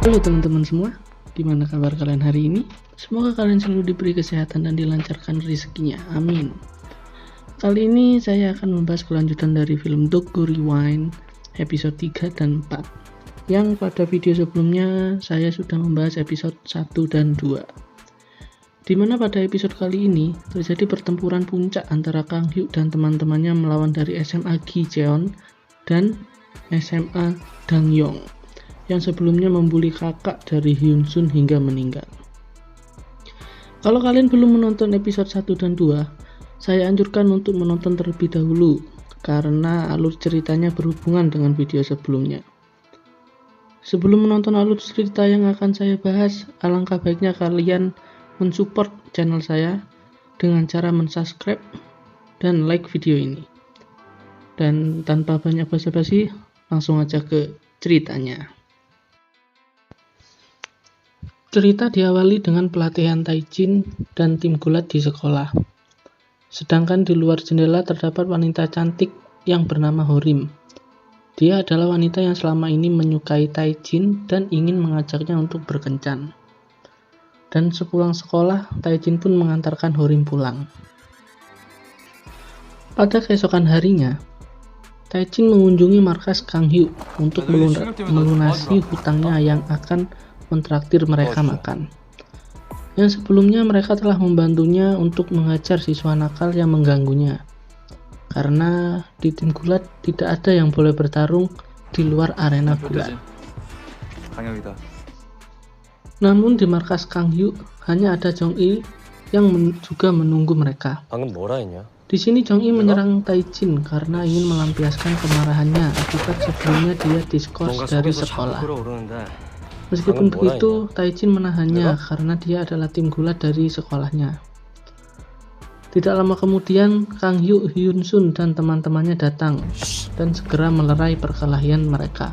Halo teman-teman semua, gimana kabar kalian hari ini? Semoga kalian selalu diberi kesehatan dan dilancarkan rezekinya, amin. Kali ini saya akan membahas kelanjutan dari film Doggo Rewind episode 3 dan 4, yang pada video sebelumnya saya sudah membahas episode 1 dan 2, dimana pada episode kali ini terjadi pertempuran puncak antara Kang Hyuk dan teman-temannya melawan dari SMA Gi Jeon dan SMA Dang Yong yang sebelumnya membuli kakak dari Hyun Sun hingga meninggal. Kalau kalian belum menonton episode 1 dan 2, saya anjurkan untuk menonton terlebih dahulu karena alur ceritanya berhubungan dengan video sebelumnya. Sebelum menonton alur cerita yang akan saya bahas, alangkah baiknya kalian mensupport channel saya dengan cara mensubscribe dan like video ini. Dan tanpa banyak basa-basi, langsung aja ke ceritanya. Cerita diawali dengan pelatihan taijin dan tim gulat di sekolah. Sedangkan di luar jendela terdapat wanita cantik yang bernama Horim. Dia adalah wanita yang selama ini menyukai taijin dan ingin mengajaknya untuk berkencan. Dan sepulang sekolah, taijin pun mengantarkan Horim pulang. Pada keesokan harinya, taijin mengunjungi markas Kang Hyuk untuk melunasi hutangnya yang akan mentraktir mereka makan. Yang sebelumnya mereka telah membantunya untuk mengajar siswa nakal yang mengganggunya. Karena di tim gulat tidak ada yang boleh bertarung di luar arena gulat. Namun di markas Kang Hyuk hanya ada Jong Il yang juga menunggu mereka. Di sini Jong Il menyerang taijin karena ingin melampiaskan kemarahannya akibat sebelumnya dia diskors dari sekolah. Meskipun begitu, taijin menahannya karena dia adalah tim gulat dari sekolahnya. Tidak lama kemudian, Kang Hyuk, Hyun Sun, dan teman-temannya datang dan segera melerai perkelahian mereka.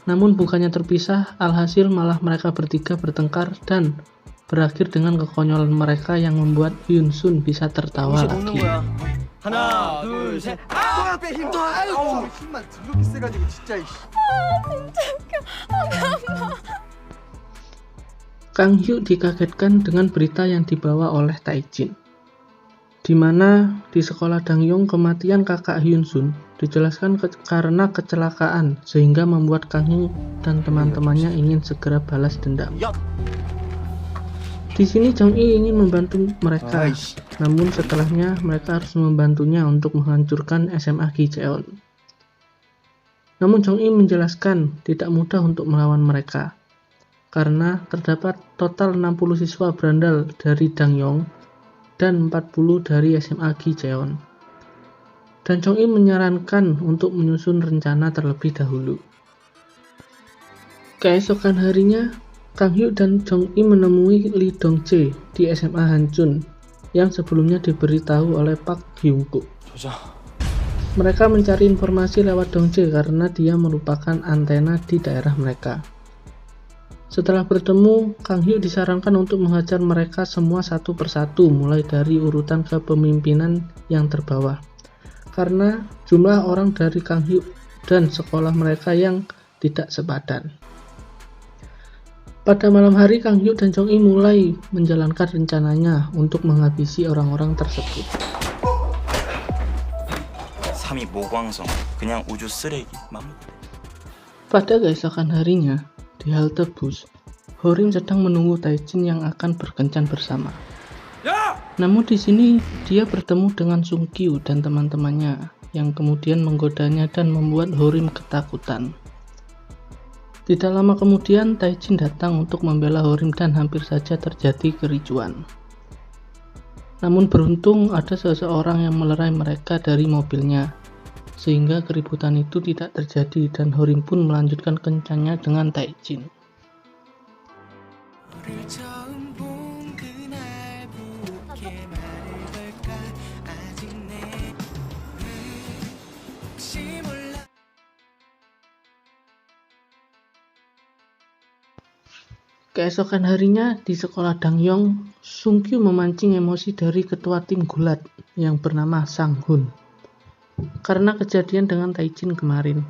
Namun bukannya terpisah, alhasil malah mereka bertiga bertengkar dan berakhir dengan kekonyolan mereka yang membuat Hyun Sun bisa tertawa lagi. 하나, 둘, 셋. 빼 힘. 아우, 힘만 들르기 세가지고 진짜. 진짜 웃겨. Kang Hyuk dikagetkan dengan berita yang dibawa oleh taijin, di mana di sekolah Dang Yong kematian kakak Hyun Sun dijelaskan karena kecelakaan, sehingga membuat Kang Hyuk dan teman-temannya ingin segera balas dendam. Di sini Jong Il ingin membantu mereka, namun setelahnya mereka harus membantunya untuk menghancurkan SMA Gi Jeon. Namun Jong Il menjelaskan tidak mudah untuk melawan mereka, karena terdapat total 60 siswa berandal dari Dang Yong dan 40 dari SMA Gi Jeon. Dan Jong Il menyarankan untuk menyusun rencana terlebih dahulu. Keesokan harinya, Kang Hyuk dan Jong Il menemui Lee Dong Jae di SMA Hanchun yang sebelumnya diberitahu oleh Park Hyung Kook. Mereka mencari informasi lewat Dong Jae karena dia merupakan antena di daerah mereka. Setelah bertemu, Kang Hyuk disarankan untuk menghajar mereka semua satu persatu mulai dari urutan kepemimpinan yang terbawah, karena jumlah orang dari Kang Hyuk dan sekolah mereka yang tidak sepadan. Pada malam hari, Kang Hyuk dan Jong Il mulai menjalankan rencananya untuk menghabisi orang-orang tersebut. Pada keesokan harinya, di halte bus, Horim sedang menunggu taijin yang akan berkencan bersama. Namun di sini dia bertemu dengan Sung Kyu dan teman-temannya yang kemudian menggodanya dan membuat Horim ketakutan. Tidak lama kemudian, taijin datang untuk membela Horim dan hampir saja terjadi kericuan. Namun beruntung ada seseorang yang melerai mereka dari mobilnya, sehingga keributan itu tidak terjadi dan Horim pun melanjutkan kencannya dengan taijin. Keesokan harinya di sekolah Dang Yong, Sung Kyu memancing emosi dari ketua tim gulat yang bernama Sang Hun karena kejadian dengan taijin kemarin.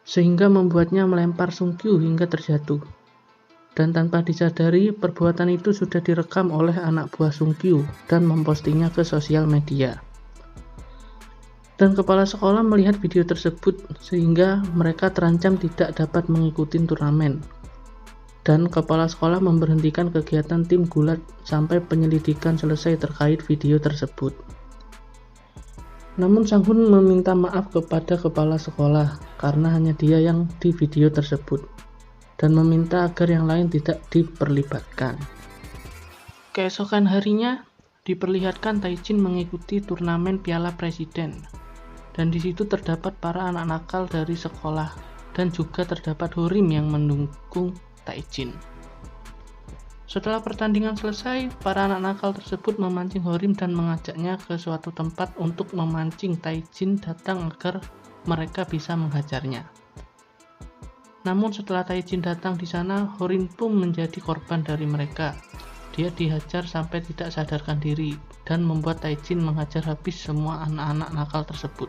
sehingga membuatnya melempar Sung Kyu hingga terjatuh. Dan tanpa disadari, perbuatan itu sudah direkam oleh anak buah Sung Kyu dan mempostingnya ke sosial media. Dan kepala sekolah melihat video tersebut sehingga mereka terancam tidak dapat mengikuti turnamen. Dan kepala sekolah memberhentikan kegiatan tim gulat sampai penyelidikan selesai terkait video tersebut. Namun Sang Hun meminta maaf kepada kepala sekolah karena hanya dia yang di video tersebut dan meminta agar yang lain tidak diperlibatkan. Keesokan harinya diperlihatkan Taijin mengikuti turnamen Piala Presiden, dan di situ terdapat para anak nakal dari sekolah dan juga terdapat Horim yang mendukung Taijin. Setelah pertandingan selesai, para anak nakal tersebut memancing Horim dan mengajaknya ke suatu tempat untuk memancing Taijin datang agar mereka bisa menghajarnya. Namun setelah Taijin datang di sana, Horim pun menjadi korban dari mereka. Dia dihajar sampai tidak sadarkan diri dan membuat Taijin menghajar habis semua anak-anak nakal tersebut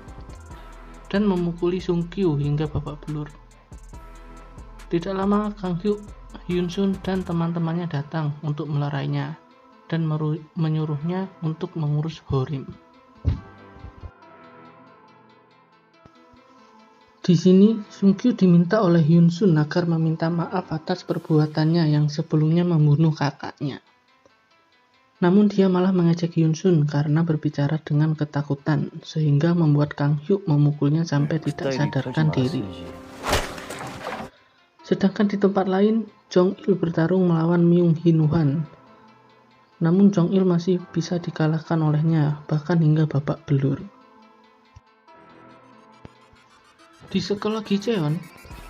dan memukuli Sung Kyu hingga babak belur. Tidak lama Kang Hyuk, Hyun Sun dan teman-temannya datang untuk melerainya dan menyuruhnya untuk mengurus Horim. Di sini Sung Kyu diminta oleh Hyun Sun agar meminta maaf atas perbuatannya yang sebelumnya membunuh kakaknya. Namun dia malah mengejek Hyun Sun karena berbicara dengan ketakutan sehingga membuat Kang Hyuk memukulnya sampai tidak sadarkan diri. Sedangkan di tempat lain, Jong Il bertarung melawan Myung Hin Hwan. Namun Jong Il masih bisa dikalahkan olehnya, bahkan hingga babak belur. Di sekolah Gicheon,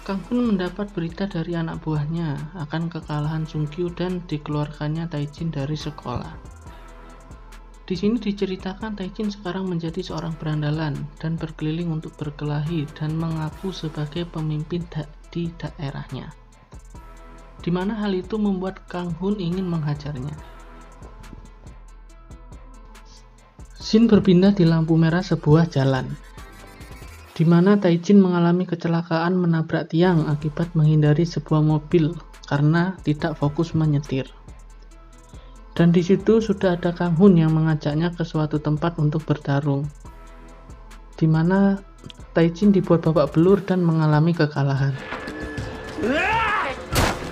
Kang Hun mendapat berita dari anak buahnya akan kekalahan Sung Kyu dan dikeluarkannya Taijin dari sekolah. Di sini diceritakan Taijin sekarang menjadi seorang berandalan dan berkeliling untuk berkelahi dan mengaku sebagai pemimpin di daerahnya, di mana hal itu membuat Kang Hun ingin menghajarnya. Scene berpindah di lampu merah sebuah jalan, di mana Taijin mengalami kecelakaan menabrak tiang akibat menghindari sebuah mobil karena tidak fokus menyetir. Dan di situ sudah ada Kang Hun yang mengajaknya ke suatu tempat untuk bertarung, di mana Taijin dibuat babak belur dan mengalami kekalahan.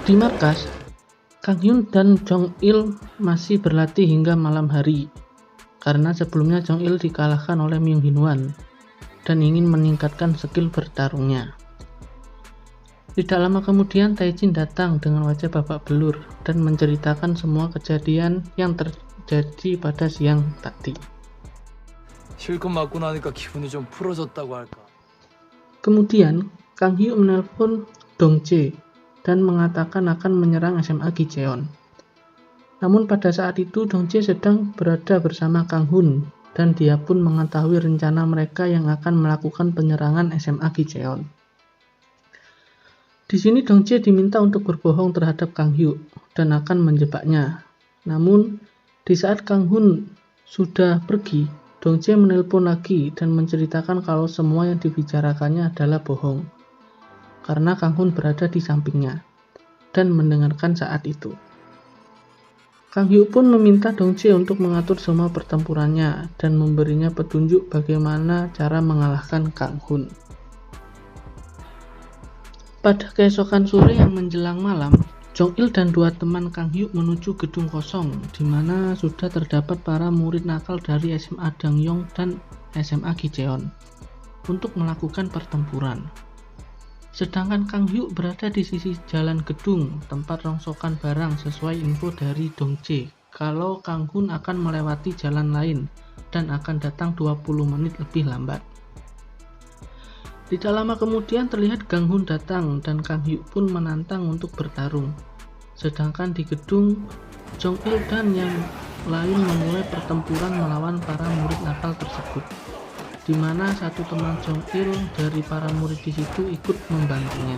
Di markas, Kang Hyun dan Jong Il masih berlatih hingga malam hari, karena sebelumnya Jong Il dikalahkan oleh Myung Hin Hwan dan ingin meningkatkan skill bertarungnya. Tidak lama kemudian Taijin datang dengan wajah babak belur dan menceritakan semua kejadian yang terjadi pada siang tadi. Kemudian Kang Hyuk menelpon Dong Jae dan mengatakan akan menyerang SMA Gicheon. Namun pada saat itu Dong Jae sedang berada bersama Kang Hun dan dia pun mengetahui rencana mereka yang akan melakukan penyerangan SMA Gicheon. Di sini Dong Jae diminta untuk berbohong terhadap Kang Hyuk dan akan menjebaknya. Namun di saat Kang Hun sudah pergi, Dong Jae menelpon lagi dan menceritakan kalau semua yang dibicarakannya adalah bohong, karena Kang Hun berada di sampingnya dan mendengarkan saat itu. Kang Hyuk pun meminta Dong Jae untuk mengatur semua pertempurannya dan memberinya petunjuk bagaimana cara mengalahkan Kang Hun. Pada keesokan sore yang menjelang malam, Jong Il dan dua teman Kang Hyuk menuju gedung kosong di mana sudah terdapat para murid nakal dari SMA Dangyong dan SMA Gicheon untuk melakukan pertempuran. Sedangkan Kang Hyuk berada di sisi jalan gedung tempat rongsokan barang sesuai info dari Dong Jae kalau Kang Hun akan melewati jalan lain dan akan datang 20 menit lebih lambat. Tidak lama kemudian terlihat Kang Hun datang dan Kang Hyuk pun menantang untuk bertarung. Sedangkan di gedung, Jong Il dan yang lain memulai pertempuran melawan para murid nakal tersebut, di mana satu teman Jong Il dari para murid di situ ikut membantunya.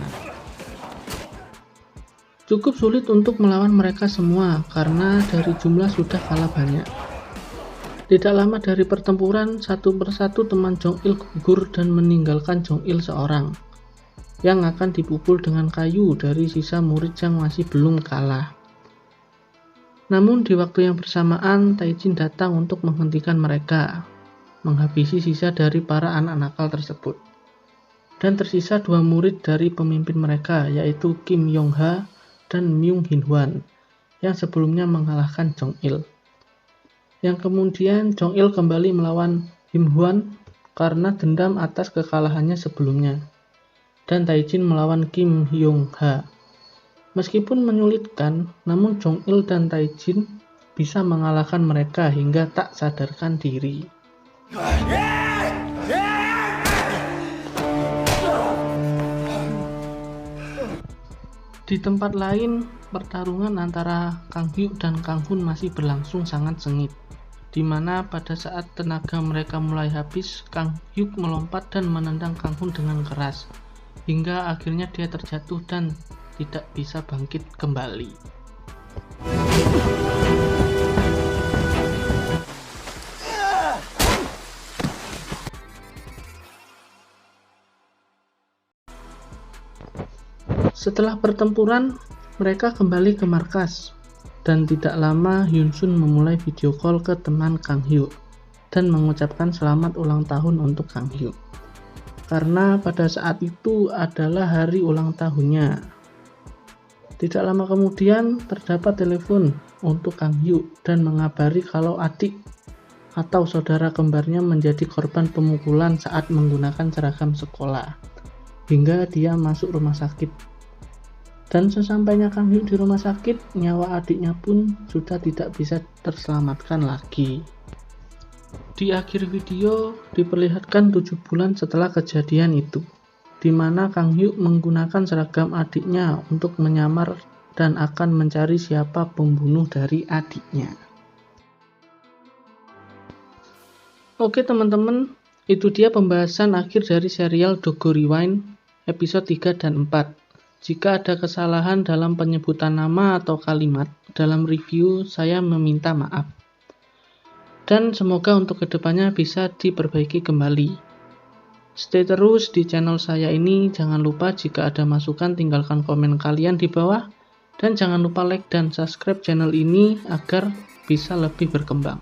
Cukup sulit untuk melawan mereka semua karena dari jumlah sudah kalah banyak. Tidak lama dari pertempuran, satu persatu teman Jong Il gugur dan meninggalkan Jong Il seorang. yang akan dipukul dengan kayu dari sisa murid yang masih belum kalah. Namun di waktu yang bersamaan, Taijin datang untuk menghentikan mereka, menghabisi sisa dari para anak nakal tersebut. Dan tersisa 2 murid dari pemimpin mereka, yaitu Kim Yong-ha dan Myung Hin-hwan, yang sebelumnya mengalahkan Jong-il. Yang kemudian Jong-il kembali melawan Hin-hwan karena dendam atas kekalahannya sebelumnya. Dan Taijin melawan Kim Yong-ha. Meskipun menyulitkan, namun Jong-il dan Taijin bisa mengalahkan mereka hingga tak sadarkan diri. Di tempat lain, pertarungan antara Kang Hyuk dan Kang Hun masih berlangsung sangat sengit, di mana pada saat tenaga mereka mulai habis, Kang Hyuk melompat dan menendang Kang Hun dengan keras, hingga akhirnya dia terjatuh dan tidak bisa bangkit kembali. Setelah pertempuran, mereka kembali ke markas, dan tidak lama Hyun Sun memulai video call ke teman Kang Hyuk dan mengucapkan selamat ulang tahun untuk Kang Hyuk, karena pada saat itu adalah hari ulang tahunnya. Tidak lama kemudian terdapat telepon untuk Kang Hyuk dan mengabari kalau adik atau saudara kembarnya menjadi korban pemukulan saat menggunakan seragam sekolah, hingga dia masuk rumah sakit. Dan sesampainya Kang Hyuk di rumah sakit, nyawa adiknya pun sudah tidak bisa terselamatkan lagi. Di akhir video diperlihatkan 7 bulan setelah kejadian itu, di mana Kang Hyuk menggunakan seragam adiknya untuk menyamar dan akan mencari siapa pembunuh dari adiknya. Oke teman-teman, itu dia pembahasan akhir dari serial Dogo Rewind episode 3 dan 4. Jika ada kesalahan dalam penyebutan nama atau kalimat dalam review, saya meminta maaf. Dan semoga untuk kedepannya bisa diperbaiki kembali. Stay terus di channel saya ini, jangan lupa jika ada masukan tinggalkan komen kalian di bawah, dan jangan lupa like dan subscribe channel ini agar bisa lebih berkembang.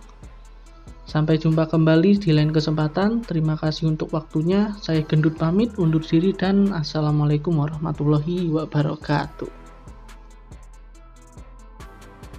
Sampai jumpa kembali di lain kesempatan, terima kasih untuk waktunya, saya Gendut pamit undur diri dan assalamualaikum warahmatullahi wabarakatuh.